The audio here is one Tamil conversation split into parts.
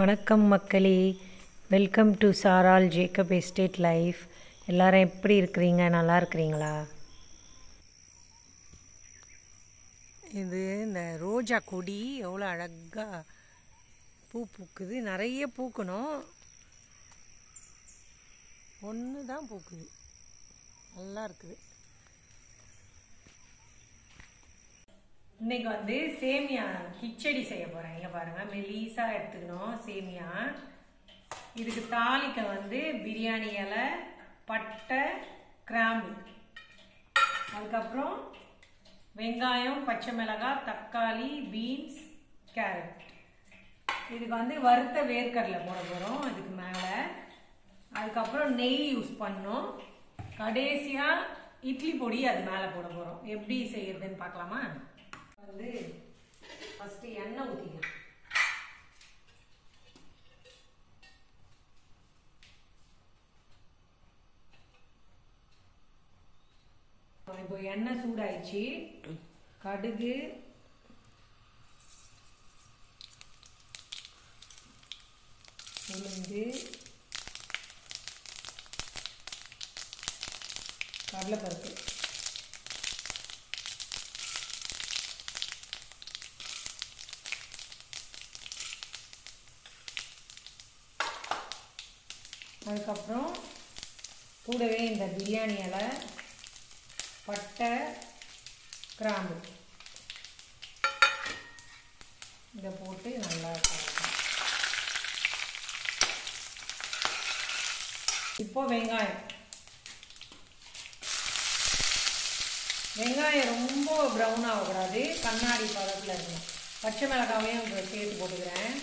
வணக்கம் மக்களே, வெல்கம் டு சாரால் ஜேக்கப் எஸ்டேட் லைஃப். எல்லாரும் எப்படி இருக்கிறீங்க? நல்லா இருக்கிறீங்களா? இது இந்த ரோஜா கொடி எவ்வளோ அழகாக பூ பூக்குது. நிறைய பூக்கணும், ஒன்று தான் பூக்குது, நல்லா இருக்குது. இன்னைக்கு வந்து சேமியா கிச்சடி செய்ய போகிறேன். இங்கே பாருங்கள், மெலீஸாக எடுத்துக்கணும் சேமியா. இதுக்கு தாளிக்க வந்து பிரியாணி இலை, பட்டை, கிராம்பு, அதுக்கப்புறம் வெங்காயம், பச்சை மிளகாய், தக்காளி, பீன்ஸ், கேரட். இதுக்கு வந்து வறுத்த வேர்க்கடலை போட போகிறோம் அதுக்கு மேலே. அதுக்கப்புறம் நெய் யூஸ் பண்ணோம். கடைசியாக இட்லி பொடி அது மேலே போட போகிறோம். எப்படி செய்யறதுன்னு பார்க்கலாமா? வந்து ஃபஸ்ட்டு எண்ணெய் ஊற்றிக்கலாம். இப்போ எண்ணெய் சூடாயிடுச்சு. கடுகு, உளுந்து, கடலைப்பருப்பு, அதுக்கப்புறம் கூடவே இந்த பிரியாணி இலை, பட்டை, கிராம்பு இதை போட்டு நல்லா இப்போ வெங்காயம் ரொம்ப ப்ரௌன் ஆகக்கூடாது, கண்ணாடி பதத்தில் இருக்கணும். பச்சை மிளகாவையும் சேர்த்து போட்டுக்கிறேன்.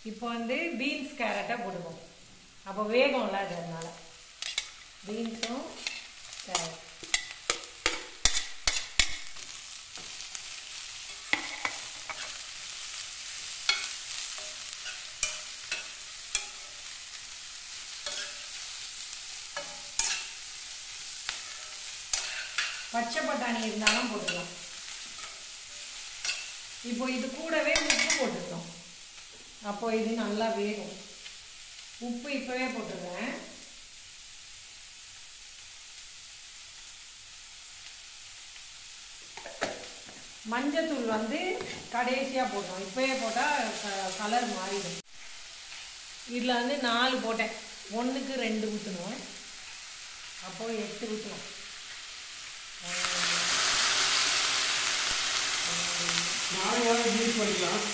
இப்போ வந்து பீன்ஸ், கேரட்டை போடுவோம். அப்போ வேகும்ல, அது அதனால பீன்ஸும் கேரட். பச்சை பட்டாணி இருந்தாலும் போட்டுக்கலாம். இப்போ இது கூடவே உப்பு போட்டுருக்கோம். அப்போ இது நல்லா வேகும். உப்பு இப்போவே போட்டுருவேன். மஞ்சத்தூள் வந்து கடைசியாக போட்டோம். இப்போவே போட்டால் கலர் மாறிடும். இதில் வந்து 4 போட்டேன், 1க்கு 2 ஊற்றணும். அப்போது 8 ஊற்றணும். 4 யூஸ் பண்ணிக்கலாம்.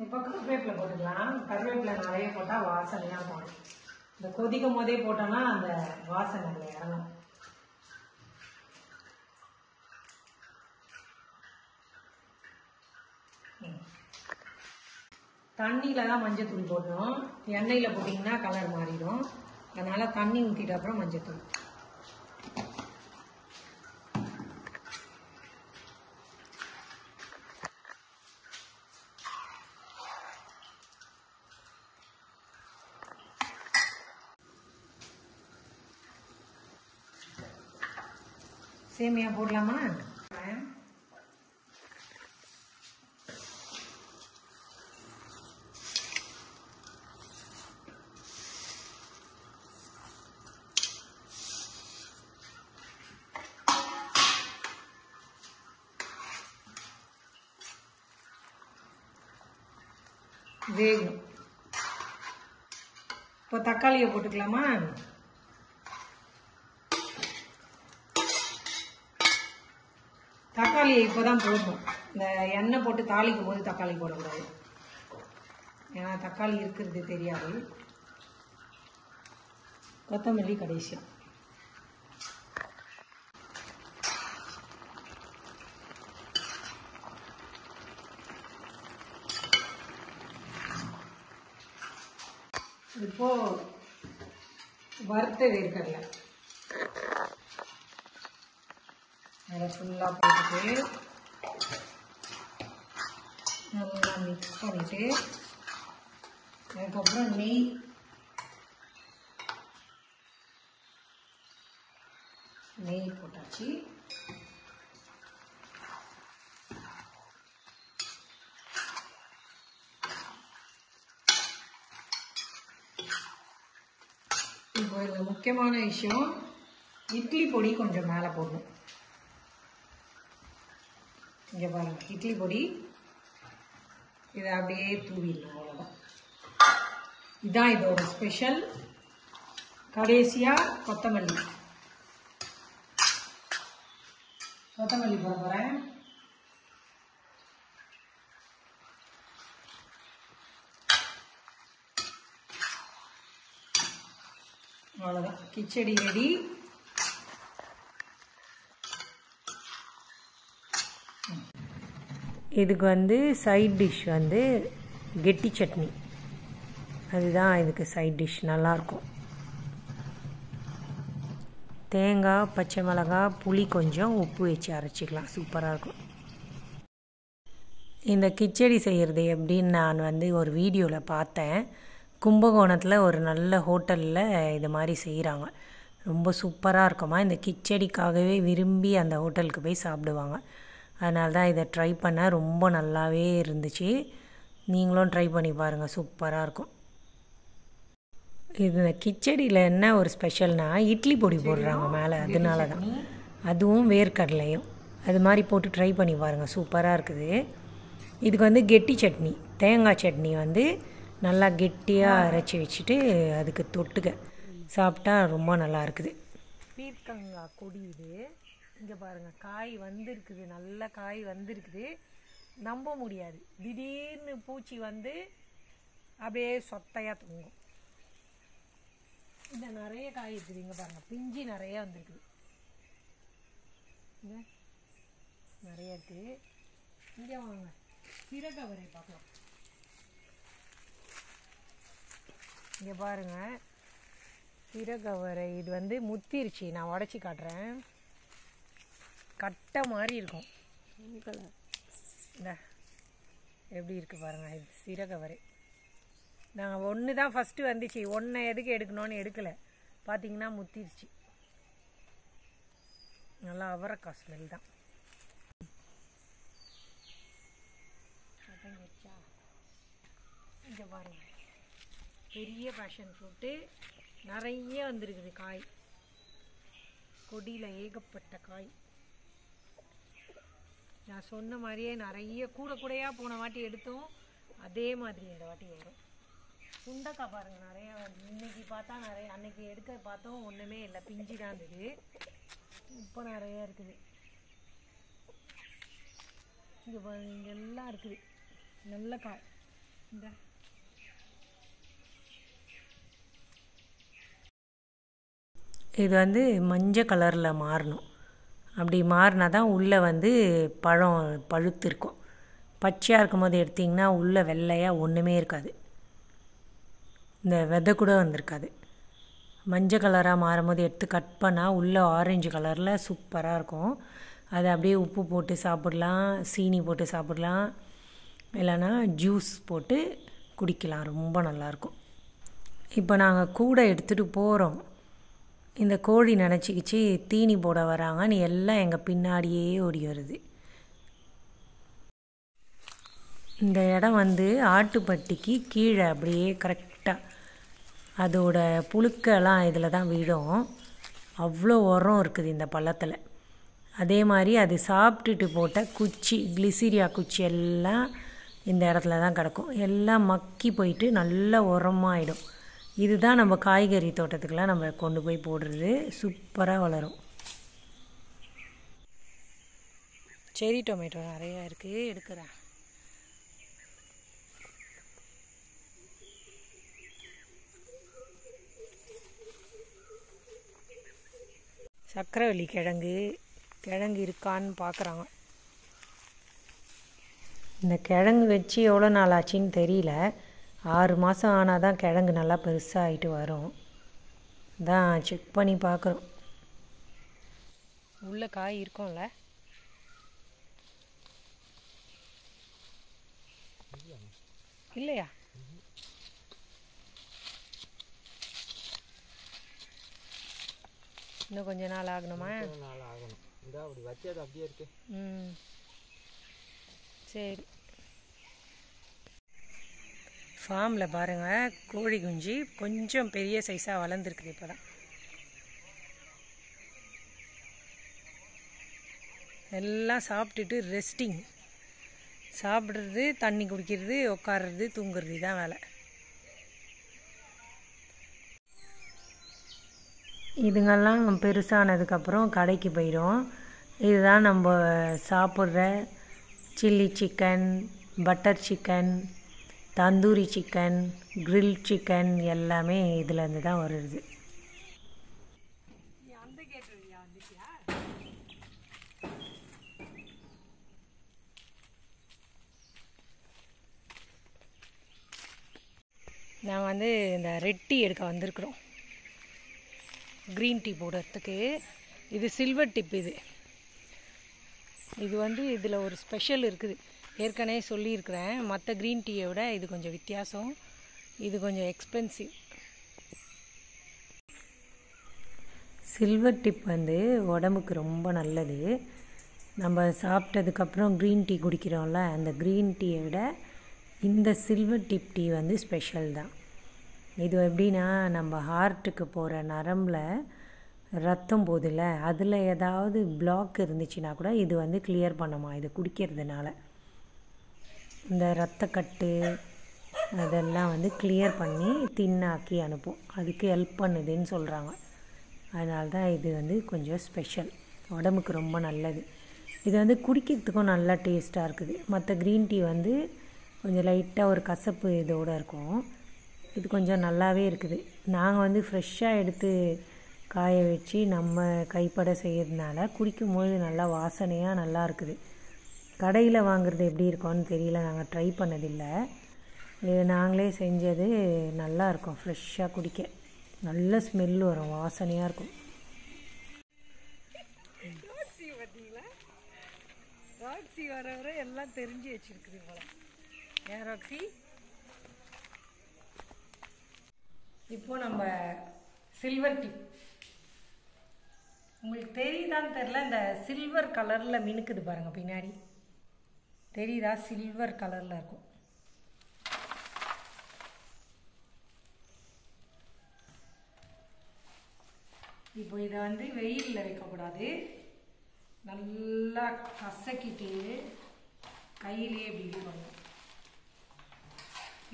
இப்போ கருவேப்பிலை போட்டுக்கலாம். கருவேப்பிலை நிறைய போட்டால் வாசனையாக போடும். இந்த கொதிக்கும் போதே போட்டோன்னா அந்த வாசனை இறங்கும். தண்ணியில் தான் மஞ்சத்தூள் போடணும். எண்ணெயில் போட்டிங்கன்னா கலர் மாறிடும். அதனால் தண்ணி ஊற்றிட்டு அப்புறம் மஞ்சத்தூள். சேமியா போடலாமா? வேகும். இப்போ தக்காளியை போட்டுக்கலாமா? தக்காளியை இப்போதான் போடணும். இந்த எண்ணெய் போட்டு தாளிக்கும் போது தக்காளி போடக்கூடாது, ஏன்னா தக்காளி இருக்கிறது தெரியாது. கொத்தமல்லி கடைசியா. இப்போ வறுத்த வேர்க்கடலை அதை ஃபுல்லாக போட்டுட்டு நல்லா மிக்ஸ் பண்ணிவிட்டு அதுக்கப்புறம் நெய் நெய் போட்டாச்சு. இப்போ இந்த முக்கியமான விஷயம், இட்லி பொடி கொஞ்சம் மேலே போடணும். இங்கே பாருங்க, இட்லி பொடி இதை அப்படியே தூவிடணும். அவ்வளோதான், இதுதான் இதோட ஸ்பெஷல். கடைசியாக கொத்தமல்லி போட போகிறேன். அவ்வளோதான், கிச்சடி ரெடி. இதுக்கு வந்து சைட் டிஷ் வந்து கெட்டி சட்னி, அதுதான் இதுக்கு சைட் டிஷ். நல்லாயிருக்கும். தேங்காய், பச்சை மிளகாய், புளி கொஞ்சம், உப்பு வச்சு அரைச்சிக்கலாம். சூப்பராக இருக்கும். இந்த கிச்சடி செய்கிறது எப்படின்னு நான் வந்து ஒரு வீடியோவில் பார்த்தேன். கும்பகோணத்தில் ஒரு நல்ல ஹோட்டலில் இது மாதிரி செய்கிறாங்க. ரொம்ப சூப்பராக இருக்குமா. இந்த கிச்சடிக்காகவே விரும்பி அந்த ஹோட்டலுக்கு போய் சாப்பிடுவாங்க. அதனால தான் இதை ட்ரை பண்ணேன். ரொம்ப நல்லாவே இருந்துச்சு. நீங்களும் ட்ரை பண்ணி பாருங்கள், சூப்பராக இருக்கும். இது கிச்சடியில் என்ன ஒரு ஸ்பெஷல்னால் இட்லி பொடி போடுறாங்க மேலே, அதனால தான். அதுவும் வேர்க்கடலையும் அது மாதிரி போட்டு ட்ரை பண்ணி பாருங்கள், சூப்பராக இருக்குது. இதுக்கு வந்து கெட்டி சட்னி, தேங்காய் சட்னி வந்து நல்லா கெட்டியாக அரைச்சி வச்சுட்டு அதுக்கு தொட்டுக்க சாப்பிட்டா ரொம்ப நல்லா இருக்குது. பீர்க்கங்காய் கொடி இது. இங்கே பாருங்கள், காய் வந்திருக்குது, நல்ல காய் வந்திருக்குது. நம்ப முடியாது, திடீர்னு பூச்சி வந்து அப்படியே சொத்தையாக தூங்கும். இந்த நிறைய காய் இருக்குது. இங்கே பாருங்கள், பிஞ்சு நிறைய வந்திருக்குது. இங்கே நிறைய இருக்குது. இங்கே வாங்க, சிறகவரை பார்க்கலாம். இங்கே பாருங்கள், சிறகவரை. இது வந்து முத்திருச்சு. நான் உடச்சி காட்டுறேன். கட்டை மாதிரி இருக்கும். இந்த எப்படி இருக்குது பாருங்கள், இது சிறகவரை. நாங்கள் ஒன்று தான் ஃபஸ்ட்டு வந்துச்சு. ஒன்றை எதுக்கு எடுக்கணும்னு எடுக்கலை. பார்த்தீங்கன்னா முத்திருச்சு. நல்லா அவரைக்காய் ஸ்மெல் தான். இங்கே பாருங்க, பெரிய பேஷன் ஃப்ரூட்டு நிறைய வந்திருக்குது. காய் கொடியில் ஏகப்பட்ட காய். நான் சொன்ன மாதிரியே நிறைய கூடையாக போன வாட்டி எடுத்தோம், அதே மாதிரி இந்த வாட்டி வரும். சுண்டைக்காய் பாருங்கள், நிறையா இன்னைக்கு பார்த்தா நிறைய, அன்னைக்கு எடுக்க பார்த்தோம் ஒன்றுமே இல்லை, பிஞ்சு தான் இருந்தது. இப்போ நிறையா இருக்குது. இங்கே பாருங்க, இங்கே எல்லாம் இருக்குது நல்ல காய். இந்த இது வந்து மஞ்சள் கலரில் மாறணும். அப்படி மாறினா தான் உள்ளே வந்து பழம் பழுத்து இருக்கும். பச்சையாக இருக்கும் போது எடுத்திங்கன்னா உள்ளே வெள்ளையாக ஒன்றுமே இருக்காது, இந்த விதை கூட வந்திருக்காது. மஞ்சள் கலராக மாறும் போது எடுத்து கட் பண்ணால் உள்ளே ஆரஞ்சு கலரில் சூப்பராக இருக்கும். அதை அப்படியே உப்பு போட்டு சாப்பிட்லாம், சீனி போட்டு சாப்பிட்லாம், இல்லைன்னா ஜூஸ் போட்டு குடிக்கலாம். ரொம்ப நல்லாயிருக்கும். இப்போ நாங்கள் கூடை எடுத்துகிட்டு போகிறோம். இந்த கோழி நினச்சிக்கிச்சு தீனி போட வராங்க, நீ எல்லாம் எங்கள் பின்னாடியே ஓடி வருது. இந்த இடம் வந்து ஆட்டுப்பட்டிக்கு கீழே அப்படியே கரெக்டாக அதோட புழுக்கெல்லாம் இதில் தான் விடும். அவ்வளோ உரம் இருக்குது இந்த பள்ளத்தில். அதே மாதிரி அது சாப்பிட்டுட்டு போட்ட குச்சி, கிளிசீரியா குச்சி எல்லாம் இந்த இடத்துல தான் கிடக்கும். எல்லாம் மக்கி போயிட்டு நல்ல உரமாகிடும். இதுதான் நம்ம காய்கறி தோட்டத்துக்கெலாம் நம்ம கொண்டு போய் போடுறது. சூப்பராக வளரும். செரி டொமேட்டோ நிறையா இருக்குது, எடுக்கிறேன். சக்கரவள்ளி கிழங்கு இருக்கான்னு பார்க்குறாங்க. இந்த கிழங்கு வச்சு எவ்வளோ நாள் ஆச்சுன்னு தெரியல. 6 மாதம் ஆனால் தான் கிழங்கு நல்லா பெருசாகிட்டு வரும். தான் செக் பண்ணி பார்க்குறோம். உள்ள காய் இருக்கும்ல. இல்லையா? இன்னும் கொஞ்ச நாள் ஆகணுமா? கொஞ்ச நாள் ஆகணும். இந்த அப்படி வச்சது அப்படியே இருக்கு. சரி. ஃபார்மில் பாருங்கள், கோழி குஞ்சு கொஞ்சம் பெரிய சைஸாக வளர்ந்துருக்குது. இப்போ தான் எல்லாம் சாப்பிட்டுட்டு ரெஸ்டிங். சாப்பிட்றது, தண்ணி குடிக்கிறது, உட்கார்றது, தூங்குறது தான் வேலை. இதுங்கெல்லாம் பெருசானதுக்கப்புறம் கடைக்கு போயிடும். இதுதான் நம்ம சாப்பிட்ற chilli chicken, butter chicken, tandoori chicken, grill chicken எல்லாமே இதுலேருந்து தான் வருது. நாங்கள் வந்து இந்த ரெட் டீ எடுக்க வந்திருக்கிறோம், க்ரீன் டீ போடுறதுக்கு. இது சில்வர் டிப். இது வந்து இதில் ஒரு ஸ்பெஷல் இருக்குது. ஏற்கனவே சொல்லியிருக்கிறேன், மற்ற க்ரீன் டீயை விட இது கொஞ்சம் வித்தியாசம். இது கொஞ்சம் எக்ஸ்பென்சிவ். சில்வர் டிப் வந்து உடம்புக்கு ரொம்ப நல்லது. நம்ம சாப்பிட்டதுக்கப்புறம் க்ரீன் டீ குடிக்கிறோம்ல, அந்த க்ரீன் டீயை விட இந்த சில்வர் டிப் டீ வந்து ஸ்பெஷல் தான். இது எப்படின்னா, நம்ம ஹார்ட்டுக்கு போகிற நரம்பில் ரத்தம் போதில்ல, அதில் ஏதாவது பிளாக் இருந்துச்சுன்னா கூட இது வந்து கிளியர் பண்ணுமா இது குடிக்கிறதுனால. இந்த ரத்தக்கட்டு அதெல்லாம் வந்து கிளியர் பண்ணி தின்னாக்கி அனுப்பும். அதுக்கு ஹெல்ப் பண்ணுதுன்னு சொல்கிறாங்க. அதனால தான் இது வந்து கொஞ்சம் ஸ்பெஷல், உடம்புக்கு ரொம்ப நல்லது. இது வந்து குடிக்கிறதுக்கும் நல்லா டேஸ்ட்டாக இருக்குது. மற்ற க்ரீன் டீ வந்து கொஞ்சம் லைட்டாக ஒரு கசப்பு இதோடு இருக்கும். இது கொஞ்சம் நல்லாவே இருக்குது. நாங்கள் வந்து ஃப்ரெஷ்ஷாக எடுத்து காய வச்சு நம்ம கைப்பட செய்கிறதுனால குடிக்கும்போது நல்லா வாசனையாக நல்லா இருக்குது. கடையில் வாங்குறது எப்படி இருக்கும்னு தெரியல, நாங்கள் ட்ரை பண்ணதில்லை. இது நாங்களே செஞ்சது நல்லா இருக்கும். ஃப்ரெஷ்ஷாக குடிக்க நல்ல ஸ்மெல் வரும், வாசனையாக இருக்கும். ராக்ஸி வர வர எல்லாம் தெரிஞ்சு வச்சுருக்குது போல. ஏன் ராக்ஸி? இப்போது நம்ம சில்வர் டிப், உங்களுக்கு தெரியுதான்னு தெரில, இந்த சில்வர் கலரில் மினுக்குது பாருங்கள் பின்னாடி, தெரியுதா? சில்வர் கலரில் இருக்கும். இப்போ இதை வந்து வெயிலில் வைக்கக்கூடாது, நல்லா கசக்கிட்டு கையிலே இப்படி பண்ணணும்.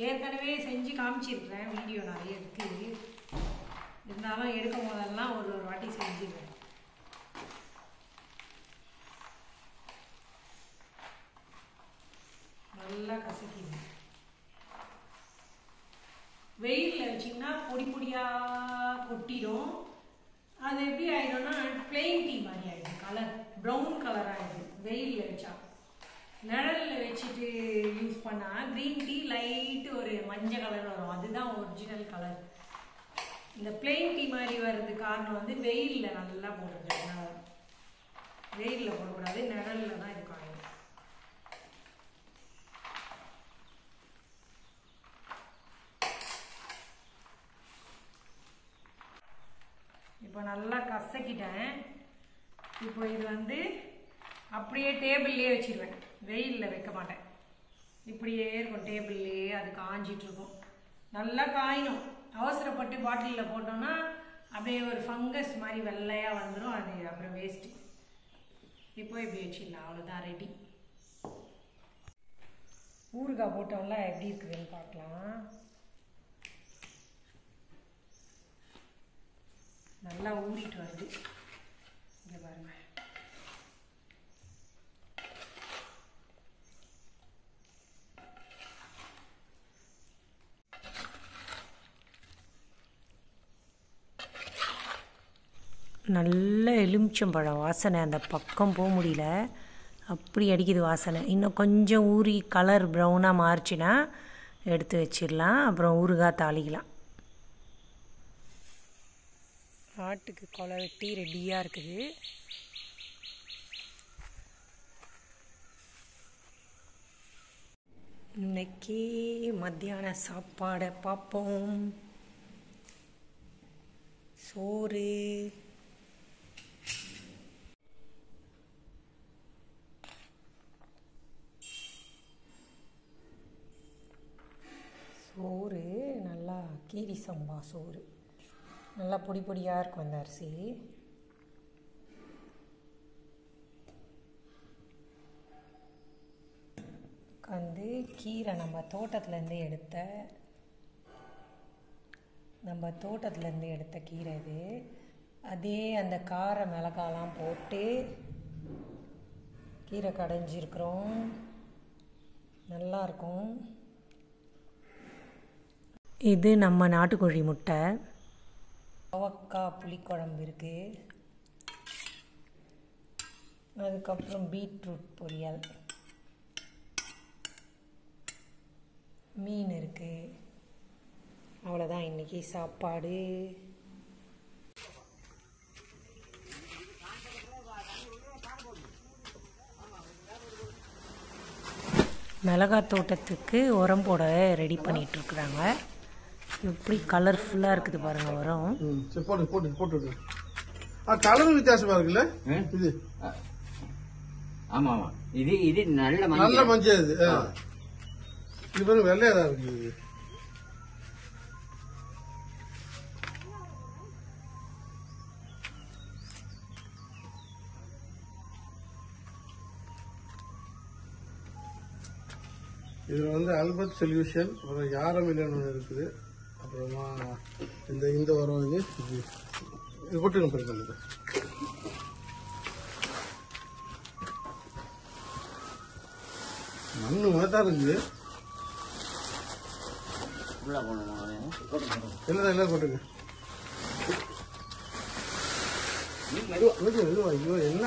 ஏற்கனவே செஞ்சு காமிச்சிருக்கிறேன், வீடியோ நிறைய இருக்குது. இருந்தாலும் எடுக்கும் போதெல்லாம் ஒரு வாட்டி செஞ்சுருவேன். நல்லா கசக்கிடுவேன். வெயிலில் வச்சிங்கன்னா பொடி பொடியாக கொட்டிடும். அது எப்படி ஆகிடும்னா பிளெயின் டீ மாதிரி ஆகிடும், கலர் ப்ரௌன் கலர் ஆகிடும் வெயிலில் வச்சா. நிழலில் வச்சுட்டு யூஸ் பண்ணால் க்ரீன் டீ லைட்டு ஒரு மஞ்சள் கலர் வரும், அதுதான் ஒரிஜினல் கலர். இந்த பிளெயின் டீ மாதிரி வர்றது காரணம் வந்து வெயிலில் நல்லா போடுறது. வெயிலில் போடக்கூடாது, நிழலில் தான் இது காயும். இப்போ நல்லா கசக்கிட்டேன். இப்போ இது வந்து அப்படியே டேபிள்லேயே வச்சிருவேன், வெயிலில் வைக்க மாட்டேன். இப்படியே இருக்கும் டேபிள்லேயே, அது காஞ்சிட்ருக்கும். நல்லா காயணும். அவசரப்பட்டு பாட்டிலில் போட்டோம்னா அப்படியே ஒரு ஃபங்கஸ் மாதிரி வெள்ளையாக வந்துடும், அது அப்புறம் வேஸ்ட்டு. இப்போ இப்படி வச்சிடலாம், அவ்வளோதான், ரெடி. ஊறுகாய் போட்டோம்ல, எப்படி இருக்குதுன்னு பார்க்கலாம். நல்லா ஊறிட்டு வருது, இங்கே பாருங்க. நல்ல எலுமிச்சம்பழம் வாசனை, அந்த பக்கம் போக முடியல, அப்படி அடிக்குது வாசனை. இன்னும் கொஞ்சம் ஊறி கலர் ப்ரௌனாக மாறிச்சுன்னா எடுத்து வச்சிடலாம், அப்புறம் ஊறுகாய் தாளிக்கலாம். ஆட்டுக்கு கொலை வெட்டி ரெடியாக இருக்குது. இன்னைக்கு மத்தியான சாப்பாடை பார்ப்போம். சோறு, கீரி சம்பா சோறு நல்லா பொடி பொடியாக இருக்கும் அந்த அரிசி. வந்து கீரை நம்ம தோட்டத்துலேருந்து எடுத்த கீரை இது. அதே அந்த கார மிளகாலாம் போட்டு கீரை கடைஞ்சிருக்கிறோம். நல்லாயிருக்கும். இது நம்ம நாட்டுக்கோழி முட்டை. பாவக்காய் புளிக்குழம்பு இருக்குது. அதுக்கப்புறம் பீட்ரூட் பொரியல், மீன் இருக்குது. அவ்வளோதான் இன்றைக்கி சாப்பாடு. மிளகாய் தோட்டத்துக்கு உரம் போட ரெடி பண்ணிகிட்ருக்குறாங்க. எப்படி கலர்ஃபுல்லாக இருக்குது பாருங்கள் உரம். போட்டு கலரும் வித்தியாசமாக இருக்குல்ல இது. ஆமாம் ஆமாம், இது நல்ல மஞ்சள். இது இது பாருங்க வெள்ளையாக தான் இருக்குது. இதில் வந்து அல்பத் சொல்யூஷன், அப்புறம் யாரமில்லைன்னு ஒன்று இருக்குது. அப்புறமா இந்த உரம் இது போட்டு போயிருக்காங்க. மண்ணு மாதிரி இருக்குது. எல்லாம் போட்டுங்க. ஐயோ என்ன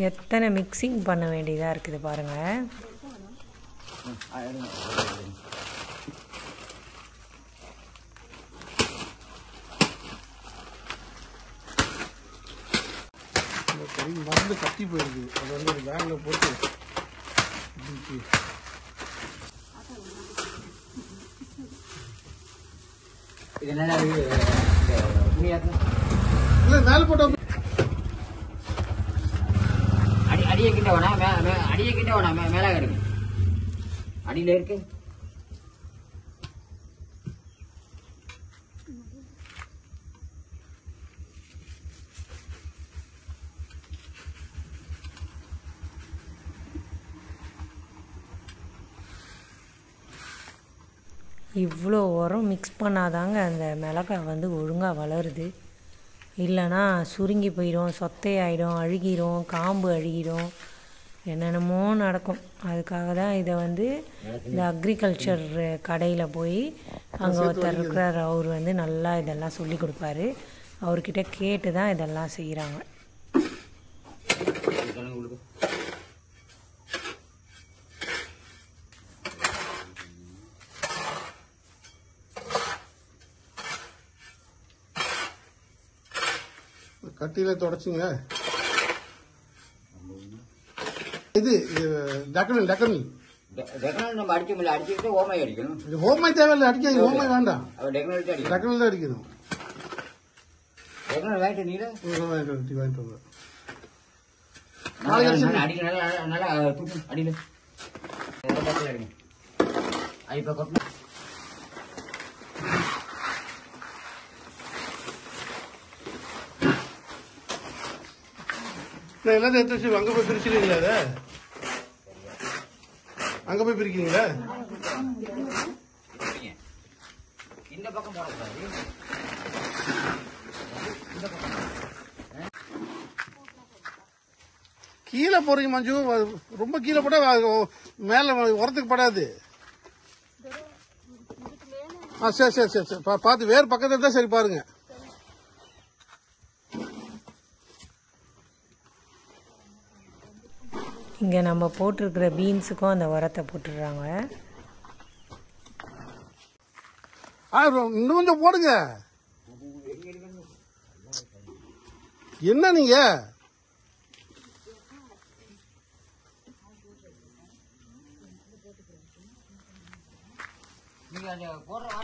எத்தனை மிக்சிங் பண்ண வேண்டியதாக இருக்குது பாருங்கள். மருந்து கட்டி போயிருக்கு. அது வந்து ஒரு பேக்ல போட்டு மேல போட்ட அடியை கிட்ட வேணா மேல கிடக்கு. அடியில இருக்கு. இவ்வளோ உரம் மிக்ஸ் பண்ணாதாங்க அந்த மிளகாய் வந்து ஒழுங்காக வளருது. இல்லைன்னா சுருங்கி போயிடும், சொத்தையாயிடும், அழுகிடும், காம்பு அழுகிடும், என்னென்னமோ நடக்கும். அதுக்காக தான் இதை வந்து இந்த அக்ரிகல்ச்சர் கடையில் போய் அங்கே ஒருத்தர் இருக்கிறார். அவர் வந்து நல்லா இதெல்லாம் சொல்லி கொடுப்பாரு. அவர்கிட்ட கேட்டு தான் இதெல்லாம் செய்கிறாங்க. கட்டியில தொடச்சுங்க. இது டக்கனல் நம்ம அடிக்க முடியல. அடிச்சுட்டு ஓமாய் அடிக்கணும். ஓமாய் தேவையில்லை, அடிக்காது. ஓமாய் வேண்டாம், டக்கனல் தான் அடிக்கணும். வாங்கிட்டு நீல வாங்கிட்டு அடிக்க நல்லா அடியில இப்ப கொட்டணும். எல்லாத்தையும் எடுத்து வச்சு அங்க போய் பிரிச்சுருவீங்களா? அதை அங்க போய் பிரிக்கிறீங்களா? இந்த பக்கம் போடக்கூடாது. கீழே போறீங்க மஞ்சு. ரொம்ப கீழே போட்டா மேல உரத்துக்கு படாது. சரி சரி சரி சரி, பார்த்து வேறு பக்கத்துல தான். சரி பாருங்க. இங்கே நம்ம போட்டிருக்கிற பீன்ஸுக்கும் அந்த உரத்தை போட்டுடுறாங்க. இன்னும் கொஞ்சம் போடுங்க. என்ன நீங்க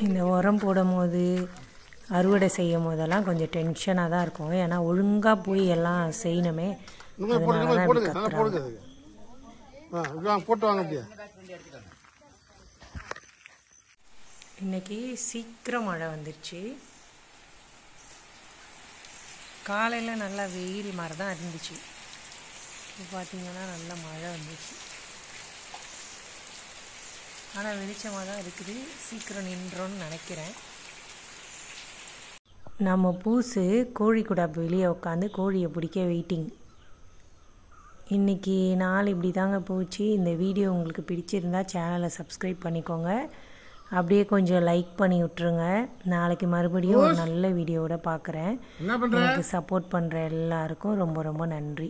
இந்த உரம் போடும் போது அறுவடை செய்யும் போதெல்லாம் கொஞ்சம் டென்ஷனாக தான் இருக்கும். ஏன்னா ஒழுங்காக போய் எல்லாம் செய்யணுமே. போடுங்க நல்லா போடுங்க போட்டு வாங்க அப்படியே. இன்னைக்கு சீக்கிரம் மழை வந்துருச்சு. காலையில் நல்லா வெயில் மாதிரி தான் இருந்துச்சு. இப்போ பார்த்தீங்கன்னா நல்லா மழை வந்துச்சு. ஆனால் வெளிச்சமாக தான் இருக்குது. சீக்கிரம் நின்றோன்னு நினைக்கிறேன். நம்ம பூசு கோழி கூட வெளியே உட்காந்து கோழியை பிடிக்க வெயிட்டிங். இன்றைக்கி நாள் இப்படி தாங்க போச்சு. இந்த வீடியோ உங்களுக்கு பிடிச்சிருந்தா சேனலை சப்ஸ்கிரைப் பண்ணிக்கோங்க. அப்படியே கொஞ்சம் லைக் பண்ணி விட்ருங்க. நாளைக்கு மறுபடியும் ஒரு நல்ல வீடியோவோட பார்க்குறேன். எனக்கு சப்போர்ட் பண்ணுற எல்லாருக்கும் ரொம்ப ரொம்ப நன்றி.